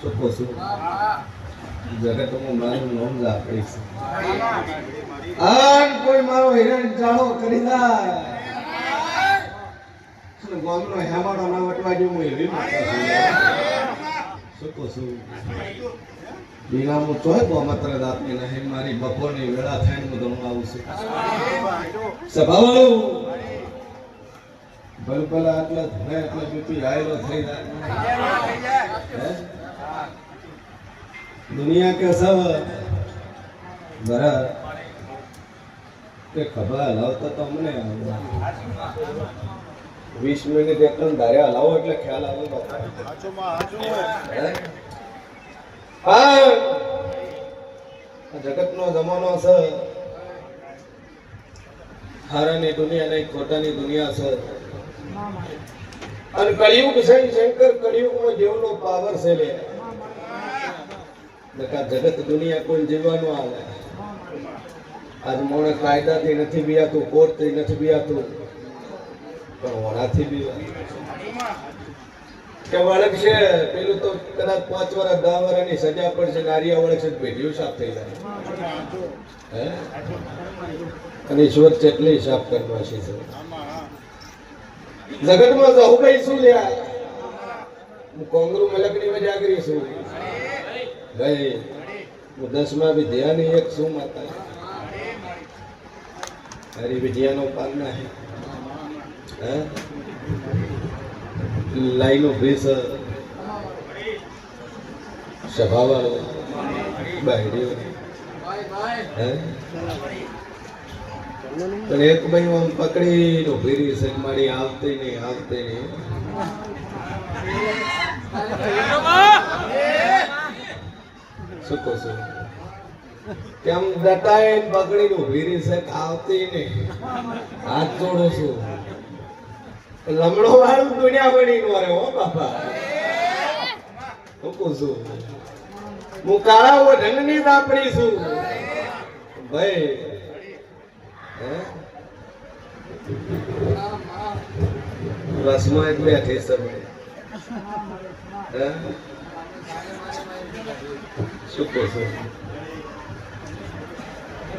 સુખો સુખ જગતમાં મારું નામ લાકડી છે આન કોઈ મારો હિરણ ચાળો કરી જાય ગામનો હેમાડો ના વટવા જેવું એવી સુખો સુખ બીના હું ચોય માત્ર રાતની નહીં મારી બપોરની વેળા થાય હું તમને આવું છું સભાવાળું ભલે ભલે આટલા ધોળા એટલા બીપી આયેલો થઈ જાય दुनिया के सब बरा के खबर हलावता तो हमने 20 मिनिट एकदम धारे हलाવો એટલે ખ્યાલ આવે હા જગતનો જમાનો છે હારાની દુનિયા નહીં ખોટાની દુનિયા છે અને કળિયુગ છે શંકર કળિયુગમાં જેવનો પાવર છે લે જગત દુનિયા કોઈ જીવવાનું આવે આજ મોણે કાયદાથી નથી બીયાતું કોર્ટથી નથી બીયાતું પણ વણાથી બીવાય કે વળગ છે પેલું તો કદાચ 5 વર્ષ 10 વર્ષની સજા પડશે નારિયા વળગ છે ભેડિયું સાફ થઈ જાય અને ઈશ્વર ચેટલી સાફ કરવા છે જગતમાં જહુભાઈ શું લ્યા હું કોંગરુ મલકની મજા કરી છું ભાઈ હું 10માં વિદ્યાની એક શું માતા હરી વિદ્યાનો પાલના હે લાઈનો ભેસ સભાવાળો બાયડીઓ હે પણ એક ભાઈ આમ પકડી ઉભી છે મારી આવતી નહીં સુકો શું કેમ દટાય પકડીને ઉભી રહી છે આવતી નહીં હાથ જોડું છું લમણો વાળું દુનિયા બની નો રે હો બાપા સુકો છું હું કાળા ઓઢણની દાપડી છું ભાઈ રસમાં એક બેઠી છે શું કહો છો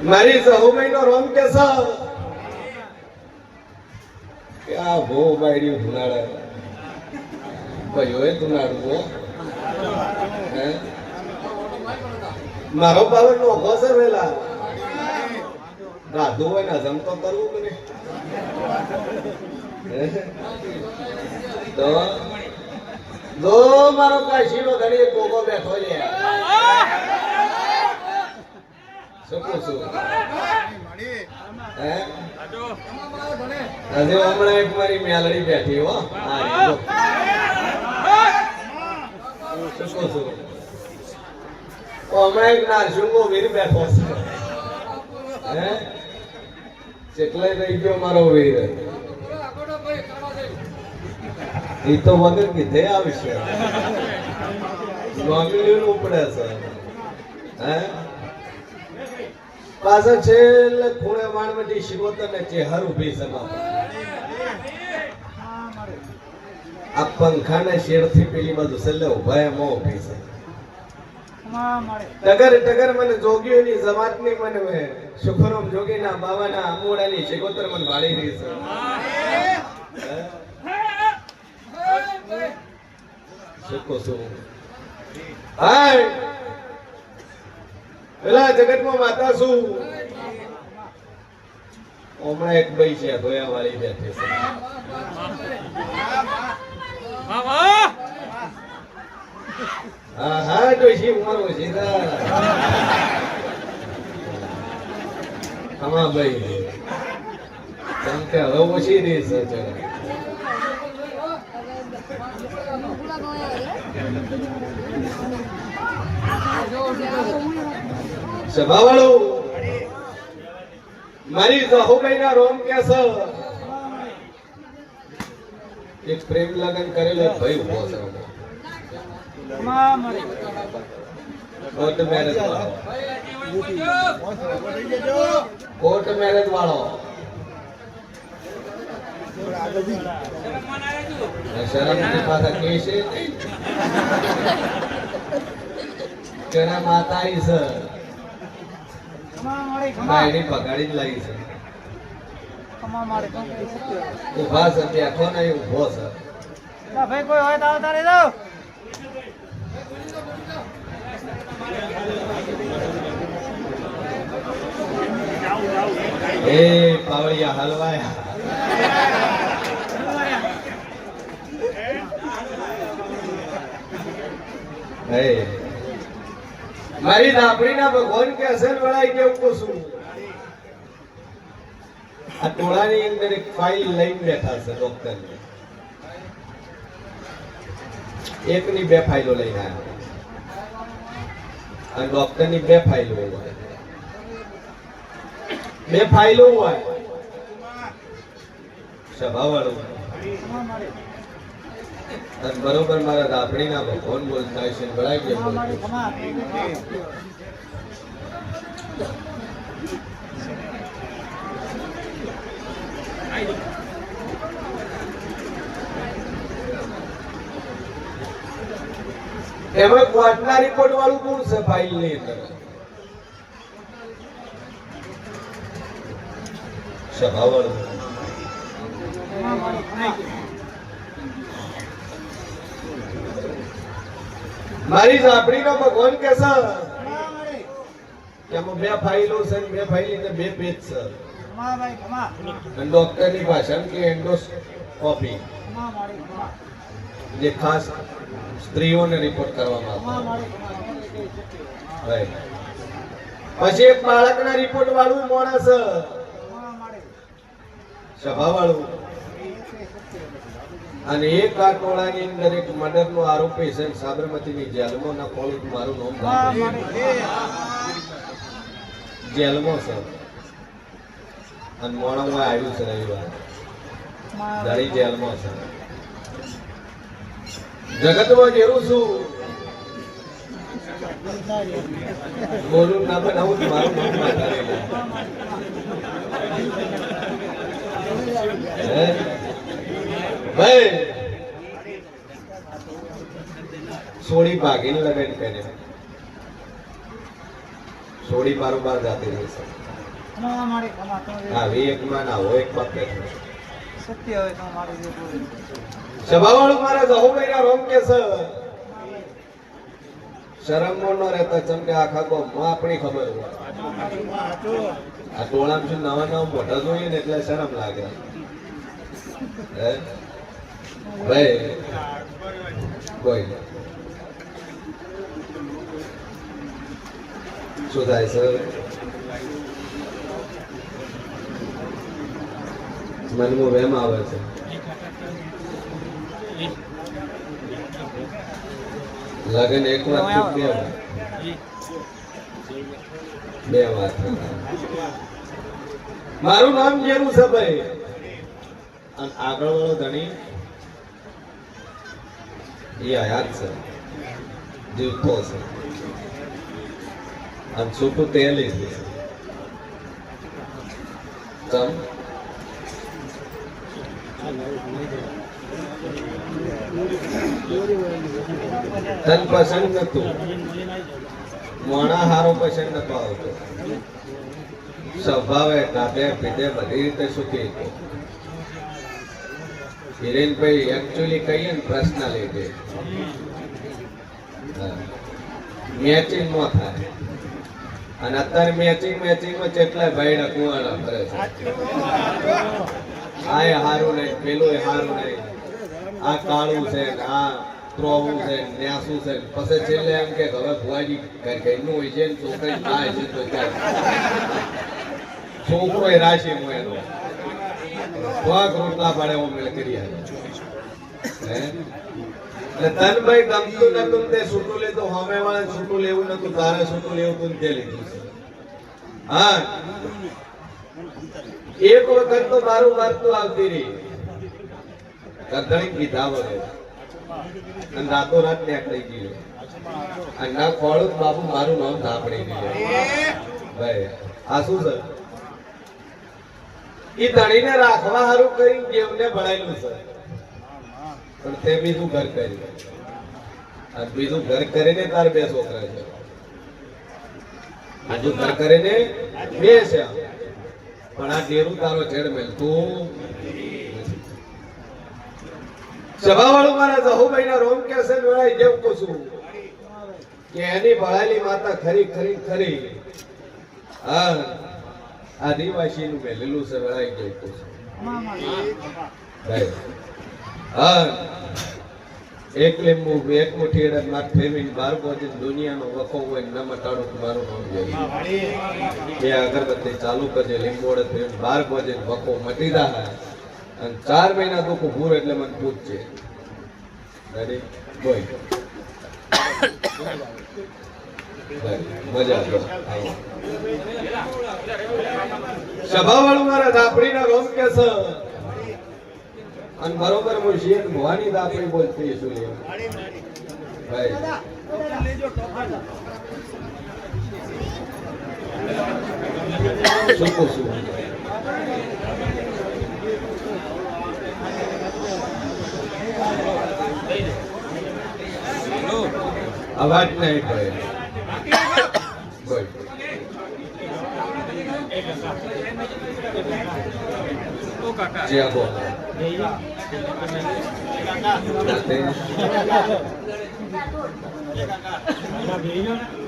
મારી સહુભાઈ નો રોમ કે આ ભો બાયડી ધુનાળે ભાઈઓ એ ધુનાળું મારો પાવર નો અવસર વેલા રાધુ હોય ને જમતો કરવું કે નહીં તો જો મારો કાશીનો ધણી ગોગો બેઠો છે શું પૂછું હે આજે હમણાં એક મારી મેલડી બેઠી હો શું પૂછું હમણાં એક નારસુંગો વીર બેઠો છે હે કેટલાય રહી ગયો મારો વીર એ તો વગર કીધે આવશે નોમિનીનું ઉપડે છે હે પાછળ છેલ્લે ખૂણે વાણવટી શિવોતર ને ચેહર ઉભી છે આ પંખાના શેડથી પેલી બાજુ છેલ્લે ઉભા એમાં ઉભી છે ટગર મને જોગીઓની જમાતની મને શુભરમ જોગીના બાવાના અમોડાની શિગોતર મને વાળી રહી છે સુકો શું હાય પેલા જગતમાં માતા શું હમણાં એક ભાઈ છે ધોયા વાળી બેઠી છે હા હા જોઈશી ઉમર સીધા આમાં ભાઈ કેમ કે હવે ઓછી રહી છે સભાવાળો મારી સહુભાઈ ના રોમ કે છે એક પ્રેમ લગન કરેલો ભાઈ ઉભો છે કોર્ટ મેરેજ વાળો શરમની પાછા કેસે નહીં. તેના માતા ઈ છે એની પગાડી જ લાગી છે. ઉભા છે બેઠો નહીં ઉભો છે. ભાઈ કોઈ હોય તો આવતા રહેજો. એ પાવળિયા હલવાયા. મારી ધાપડીના ભગવાન કે અસર વળાઈ કેવું કહું. આ ટોળાની અંદર એક ફાઇલ લઈને બેઠા છે ડોક્ટર. એકની બે ફાઇલો લઈને આવ્યા અને ડોક્ટરની બે ફાઇલો હોય. બે ફાઇલો હોય સભાવાળું અને બરોબર મારા ધાપડીના ભગવાન બોલતા હશે વળાઈ ગયા. એમાં ક્વાટના રિપોર્ટ વાળું કોણ છે ફાઇલ ની અંદર? સભાવાળું. મારી ઝાપડીનો ભગવાન કે છે એમાં બે ફાઇલો છે બે ફાઇલ બે પેજ છે. ડોક્ટર ની ભાષા કે એન્ડોસ્કોપી જે ખાસ સ્ત્રીઓને રિપોર્ટ કરવામાં આવે. પછી એક બાળકના રિપોર્ટ વાળું માણસ સભા વાળું અને એક આ ટોળાની અંદર એક મર્ડર નો આરોપી છે સાબરમતીની જેલમાં ના પોલીસ મારું નામ જેલમાં છે અને મોણામાં આવ્યું છે રવિવાર દળી જેલમાં છે. જગતમાં જેવું છું બોલું ના બનાવું મારું નામ ભાઈ સોળી ભાગીને લગાઈ કરે સોળી બારોબાર જાતી રહી છે. આવી એક માં ના હોય એક પગ સત્ય હોય તો મારી સભાવાળું મારા જહુભાઈના રોમ કે છે શરમ નો રહેતા ચમ કે આખા ગામમાં આપણી ખબર હોય. આ ટોળામાં શું નવા નવા મોઢા જોઈએ ને એટલે શરમ લાગે. ભાઈ કોઈ શું થાય છે? મનમાં વેમ આવે છે. લગન એક વાત બે વાત. મારું નામ જેવું છે ભાઈ અને આગળ વાળો ધણી એ હયાત છે જીવતો છે અને છૂટું તેલ છે. તન પસંદ નતું મોણા હારો પસંદ નતો આવતો. સ્વભાવે કાપે પીધે બધી રીતે સુખી હતો. હિરેનભાઈ એકચ્યુઅલી કહીએ ને પર્સનાલિટી મેચિંગ નો થાય અને અત્યારે મેચિંગમાં કેટલાય ભાઈડા કુવાડા કરે છે. આ હારું નહીં પેલું હારું નહીં આ કાળું છે આ ત્રોવું છે ન્યાસું છે પછી છેલ્લે એમ કે હવે ભુવાજી ઘરનું હોય છે છોકરી થાય છે તો છોકરો એ રાશિ હું એનો પગ રોટલા પાડે હું મેળ કરી એટલે તનભાઈ ગમતું નતું તે છૂટું લેતું સામે વાળા છૂટું લેવું નતું તારે છૂટું લેવું તું તે લીધું છે. હા એક વખત તો મારું વાર્તું આવતી રહી ગધણી કીધા વગર અને રાતો રાત નીકળી ગઈ અને ના ખોડું બાપુ મારું નામ સાંભળી ગયું. ભાઈ આ શું છે એ ધણીને રાખવા સારું કરી જેમને ભણાયેલું છે પણ તે બીજું ઘર કર્યું અને બીજું ઘર કરીને તાર બે છોકરા છે બીજું ઘર કરીને બે છે પણ આ ડેરું તારો છેડ મેલતું સભાવાળું મારા જહુભાઈ ના રોમ કે છે વેળાઈ જેવું કહું છું કે એની ભળાયેલી માતા ખરી ખરી ખરી હા આદિવાસી નું મેલેલું છે વેળાઈ જેવું કહું છું હા એક લીંબુ એક મુઠ્ઠી એડા નાક ફેરવીને 12 બોજે દુનિયાનો વખો હોય ન મટાડું મારું નામ જાય બે અગરબત્તી ચાલુ કરજે લીંબોડે ફેરવીને 12 બોજે વખો મટી જાય અને 4 મહિના દુઃખ પૂર એટલે મને પૂછજે રેડી બોય મજા આવે સભાવાળું મારા દાપડીના રોમ કે છે અને બરોબર હું શેઠ ભવાની દાપડી બોલતી છું ભાઈ શું કહું છું અવાજ નહીં ભાઈ બોલ જ્યાં બોલ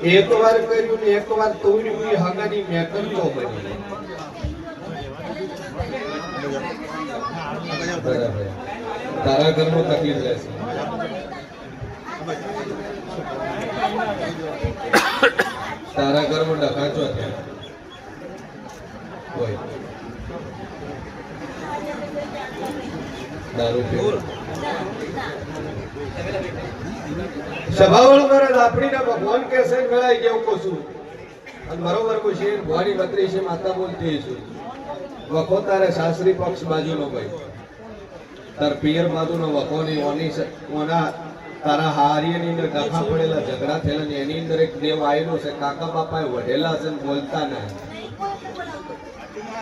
એક વાર કર્યું ને એક વાર તોડ્યું હગાની મેકર તો બની બરાબર તારા ઘરમાં તકલીફ રહેશે તારા ઘરમાં ડખાચો થયા કોઈ દારૂ પીવો સભાવાળું મારા દાપડીના ભગવાન કે છે મેળાઈ જેવું કહું છું અને બરોબર કોઈ શેર ભવાની બત્રી છે માતા બોલતી છું વખો તારે સાસરી પક્ષ બાજુનો ભાઈ તાર પિયર બાજુનો વખો ની ઓના તારા હારીની અંદર ડખા પડેલા ઝઘડા થયેલા ને એની અંદર એક દેવ આવેલો છે કાકા બાપાએ વઢેલા છે બોલતા ના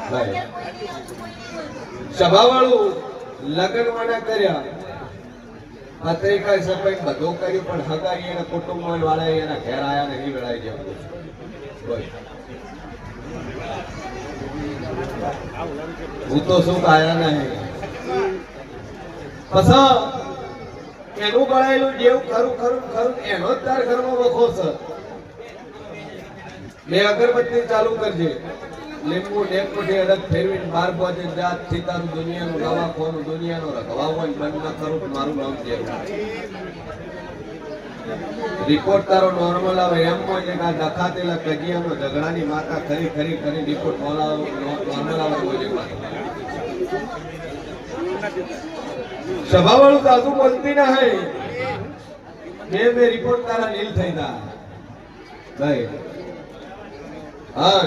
ભાઈ સભાવાળું લગ્ન વાળા કર્યા પત્રિકા સફાઈ બધું કર્યું પણ હગાઈ એના કુટુંબ વાળા એના ઘેર આયા નહીં વેળાઈ જેવું હું તો શું આયા નહીં પછી એનું ગળાયેલું જેવું ખરું ખરું ખરું એનો જ તાર ઘરમાં વખો છે બે અગરબત્તી ચાલુ કરજે લીંબુ એક મુઠ્ઠી અડગ ફેરવીને 12 બોજે જાત થી તારું દુનિયાનું રવા ખોનું દુનિયાનો રખવા હોય બંધ ન કરું મારું નામ જેવું રિપોર્ટ તારો નોર્મલ આવે એમ હોય કે આ દખાતેલા કજિયાનો ઝઘડાની માતા ખરી ખરી ખરી રિપોર્ટ નોર્મલ આવે બોલે સભાવાળું સાસુ બોલતી ના હૈ બે રિપોર્ટ તારા નીલ થઈ તા ભાઈ હા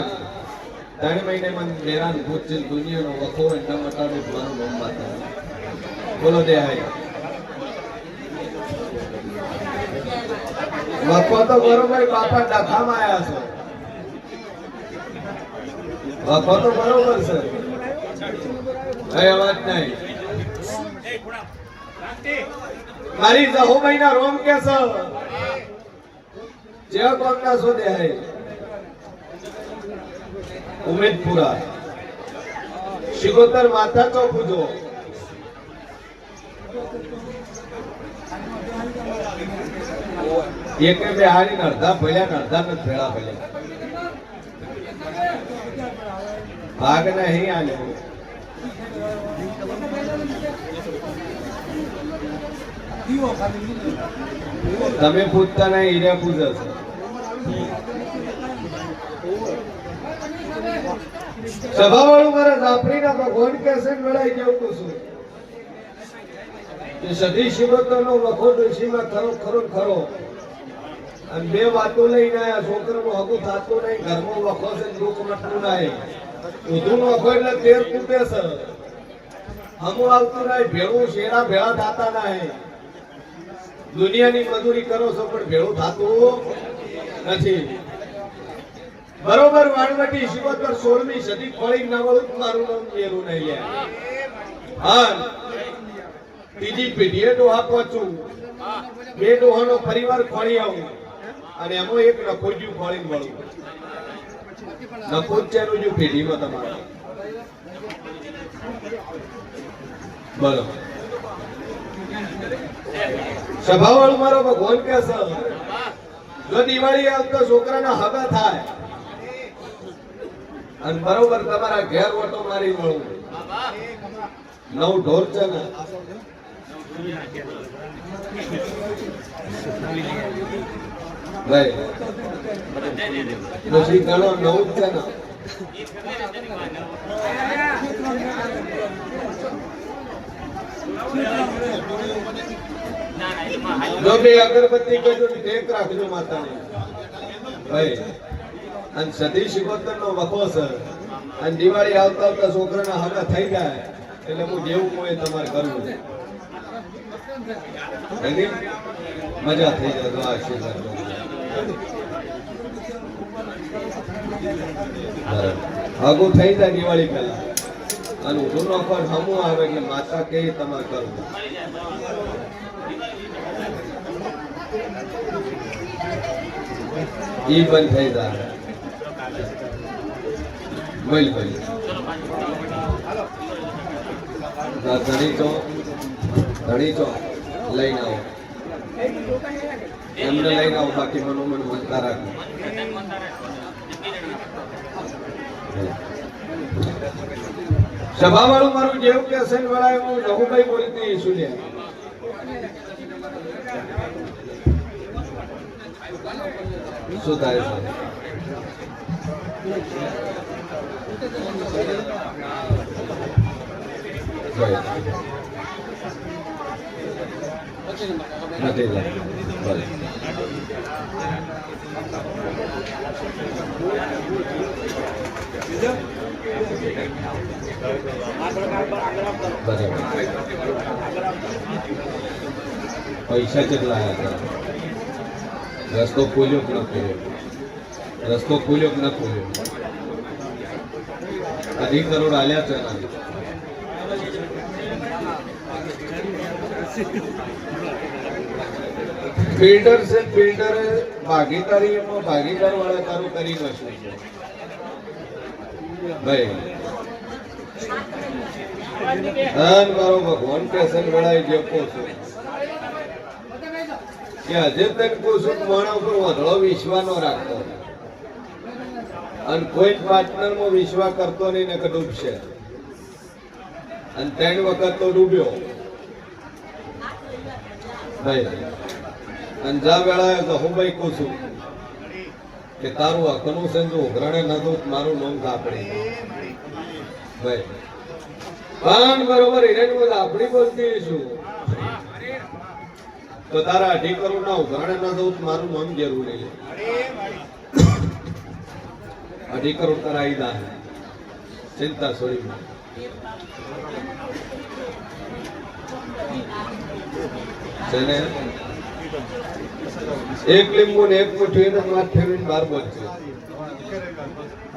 3 મહિને મને હેરાન પૂછે દુનિયાનો વખો એટલે મટાડું મારું નામ માતા બોલો દે હાય વખો તો બરોબર બાપા ડખામાં આયા છે વખો તો બરોબર છે કઈ અવાજ નહીં મારી જહુભાઈ ના રોમ કે છે જે કોમના શોધે હે ઉમેદપુરા શિકોતર માથા તો પૂજો એક બે હારી અડધા ભલ્યા અડધા ને ભેળા ભલ્યા ભાગ નહીં આલે તમે પૂછતા નહીં હીરા પૂછે છે સભાવાળું મારા ઝાપડીના ભગવાન કે છે મેળાઈ જેવું કહું છું કે સધી શિવતરનો વખો ડોશીમાં ખરો ખરો ખરો અને બે વાતો લઈને આયા છોકરાનું હગું થતું નહીં ઘરમાં વખો છે દુઃખ મટતું નહીં ઊંધું વખો એટલે તેર કૂટે છે હમું આવતું નહીં ભેળું શેરા ભેળા થતા નહીં દુનિયાની મજૂરી કરો છો પણ ભેળું થતું નથી બરોબર વાણવટી શિવોતર 16મી સદી ખોળી ના વળું મારું નામ મેરું નહીં લ્યા. હા ત્રીજી પેઢીએ ડોહા પહોંચું, બે ડોહાનો પરિવાર ખોળી આવું અને એમાં એક નખોજ્યું ખોળી વળું. નખોજ છે નું પેઢીમાં તમારે બોલો. સભાવાળું મારો ભગવાન કે છે જો દિવાળી આવતા છોકરાના હગા થાય અને બરોબર તમારા ઘેર ઓટો મારી મળું, નવ ઢોર છે ને ભાઈ પછી ગણો નવ છે ને જો બે અગરબત્તી કજો ટેક રાખજો માતાને ભાઈ. અને સતી શિકોતર નો વખો છે અને દિવાળી આવતા આવતા છોકરાના હગા થઈ જાય એટલે હું જેવું કોઈ તમારે કરવું મજા થઈ જાય તો આશીર્વાદ આગું થઈ જાય દિવાળી પહેલા અને ઊંધું નો પણ હમું આવે એટલે માતા કે તમારે કરવું. ઈ બંધ થઈ જાય બોલ બોલ ધણી ચો લઈને આવો, એમને લઈને આવો, બાકી મનોમન મનતા રાખો. સભાવાળું મારું જેવું કે અસન વાળા હું રઘુભાઈ બોલતી સુન્યા. શું થાય છે? નથી પૈસા કેટલા આવ્યા હતા? રસ્તો ખોલ્યો કે ન ખોલ્યો? રસ્તો ખોલ્યો કે ન ખોલ્યો? 2 કરોડ આલ્યા છે. ફિલ્ટર છે, ફિલ્ટર ભાગીદારી એમાં ભાગીદાર વાળા તારું કરી નાખ્યું છે ભાઈ. ધન મારો ભગવાન પેશન વળાઈ ગયો છું કે હજે તક કોઈ માણસ ઉપર વધળો વિશ્વાસ નો રાખતો અને કોઈ પાર્ટનર માં વિશ્વાસ કરતો નહીં ને કે ડૂબશે. અને 3 વખત તો ડૂબ્યો ભાઈ. અને જા વેળાએ તો હું ભાઈ કહું છું કે તારું હકનું છે જો ઉઘરાણે નતું મારું નામ કાપડી ભાઈ. પણ બરોબર હિરેન બોલ આપડી બોલતી છું તો તારા 2.5 કરોડ ના ઉઘરાણે ન દઉં મારું નામ જરૂરી. 2.5 કરોડ તારા આવી દા ચિંતા છોડી છે ને. એક લીંબુ ને એક મુઠ્ઠી માથ ફેરવીને 12 બોલશે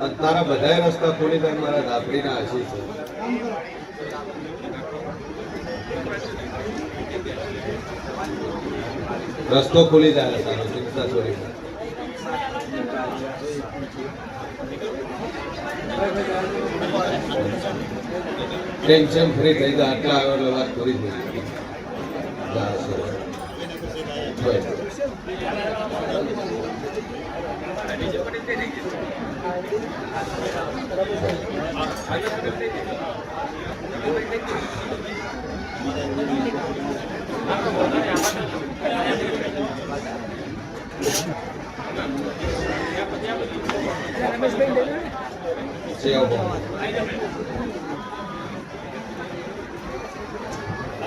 અને તારા બધા રસ્તા ખોલી દે મારા ધાપડીના આશી છે. રસ્તો ખોલી જાય તારો ચિંતા છોડી ટેન્શન ફ્રી થઈ જાય. આટલા આવે વાત પૂરી થઈ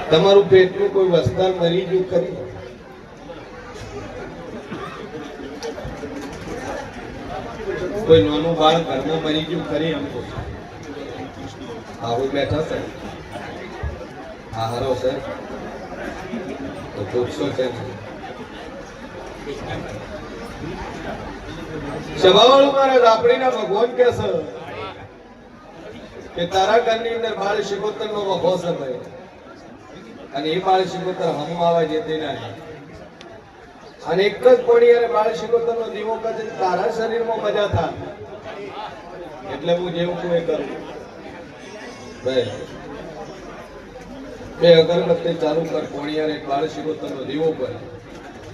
તમારું પેટનું કોઈ વસ્તાર મરી ગયું ખરી? કોઈ નાનું બાળ ઘરમાં મરી ગયું ખરી? એમ કહું આવું બેઠા છે આહારો છે તો પૂછશો છે સભાવાળો મહારાજ આપણીના ભગવાન કે છે કે તારા ઘરની અંદર બાળ શિકોતર નો વખો છે ભાઈ, અને એ બાળ શિકોતર હમ આવા જતી નહીં, અને એક જ પડી અને બાળ શિકોતર નો દીવો કરે તારા શરીરમાં મજા થાય, એટલે હું જેવું કોઈ કરું ભાઈ. બે અગરબત્તી ચાલુ કર કોણિયાર એક બાળ શિકોતર નો દીવો કરે,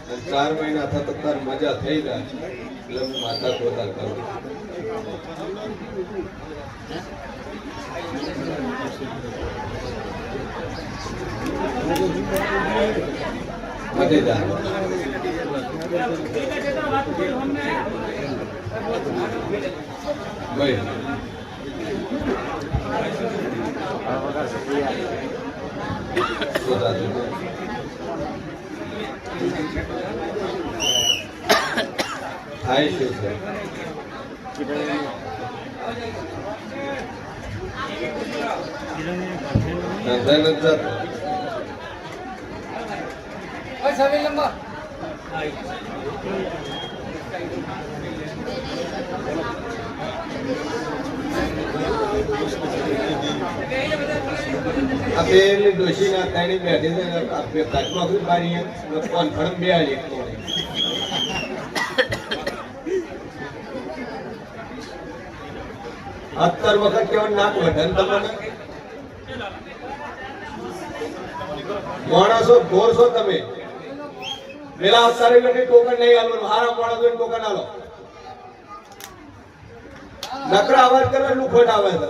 અને 4 મહિના થતા તાર મજા થઈ જાય એટલે હું માતા પોતા કરું. મટી જાય ભાઈ. થાય શું છે? ધંધા નથી જતો. આ પેલી ડોશીના તાણી બેઠી છે, આપણે કાચમાં ખૂબ બારી કોન્ફરન્સ બે હાલી અત્તર વખત કેવો નાક વધન તમને માણસો ઘોર છો તમે. પેલા અત્યારે બેઠી ટોકન નહીં આલવાનું, હારા માણસ જોઈને ટોકન આલો. નકરા અવાજ કરે એટલું ખોટ આવે છે.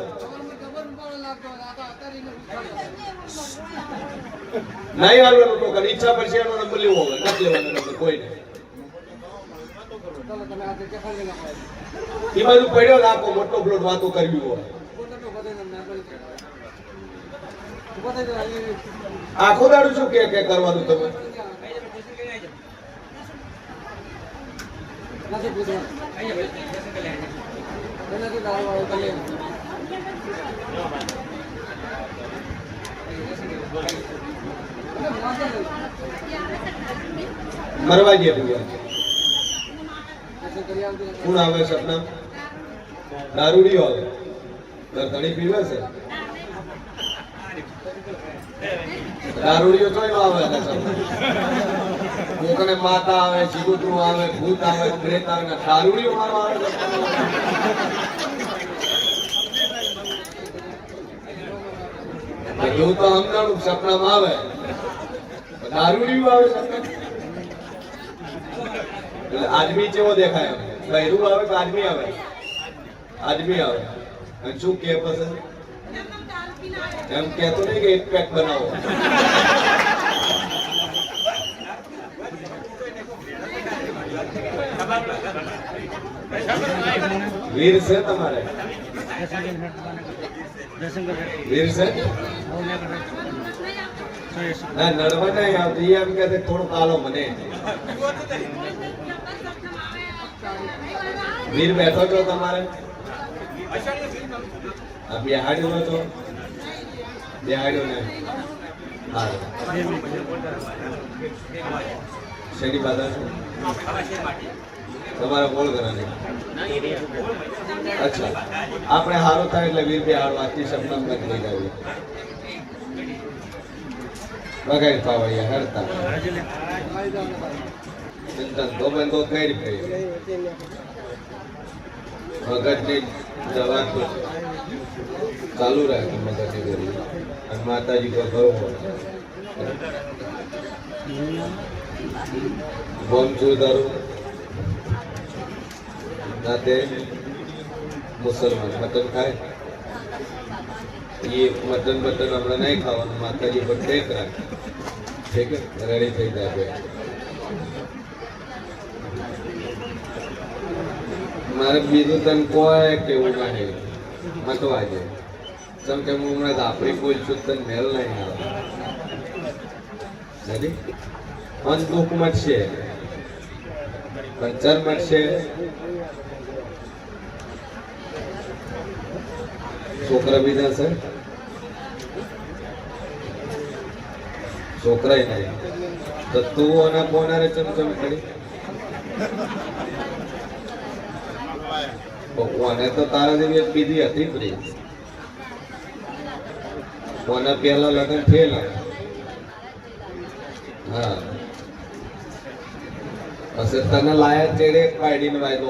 નહીં આલવાનું ટોકન, ઈચ્છા પછી એનો નંબર લેવો હોય, નથી લેવાનો નંબર કોઈને. એ બધું પડ્યો રાખો, મોટો પ્લોટ વાતો કરવી હોય. આખો દાડું શું કે કરવાનું તમે? મરવા ગયા ભૂયા કોણ આવે? સપના દારૂડિયો આવે, ઘણી પીવે છે. દારૂડિયો કયો આવે? કોકને માતા આવે, ચીકુતરું આવે, ભૂત આવે, પ્રેત આવે, દારૂડિયો મારો આવે. એવું તો સમજાણું સપનામાં આવે, દારૂડિયું આવે સપના. એટલે આદમી જેવો દેખાય, બૈરું આવે કે આદમી આવે? આદમી આવે. અને શું કે પસંદ એમ કેતો નહીં કે એક પેક બનાવો. વીર છે તમારે? વીર છે ના નડવા નહીં આવતી, એમ કે થોડું કાલો મને. વીર બેઠો છો તમારે? બિહાડ્યો છો? બિહાડ્યો ને? હા. શેની બાધા છે તમારા? બોલ ઘરાને. અચ્છા, આપણે સારું થાય એટલે વીર બિહાડ વાંચી શબ્દ લઈ જાય. બગાડ પાવડિયા હરતા ધંધો બંધો કરી ગઈ. મગજની દવા ચાલુ રાખે મગજની ગરી, અને માતાજી કો ભરવો બોમ દારૂ નાતે મુસલમાન મટન ખાય. એ મટન હમણાં નહીં ખાવાનું, માતાજી પર ટેક રાખે. ઠીક રેડી થઈ જાય. મારે બીજું તને કોઈ કેવું નહીં મતવા છે. જેમ કે હું હમણાં આપણી કોઈ છું તને મેલ નહીં આવે નથી. મન દુઃખ મટશે, પંચર મટશે, છોકરા બીજા છે, છોકરા નહીં તો તું અને બોનારે ચમચમ કરી કોને તો તારા જેવી એક બીજી હતી પ્રીત. કોને પેલા લગ્ન થયેલા. હા પછી તને લાયા ચેડે પાડીને વાયદો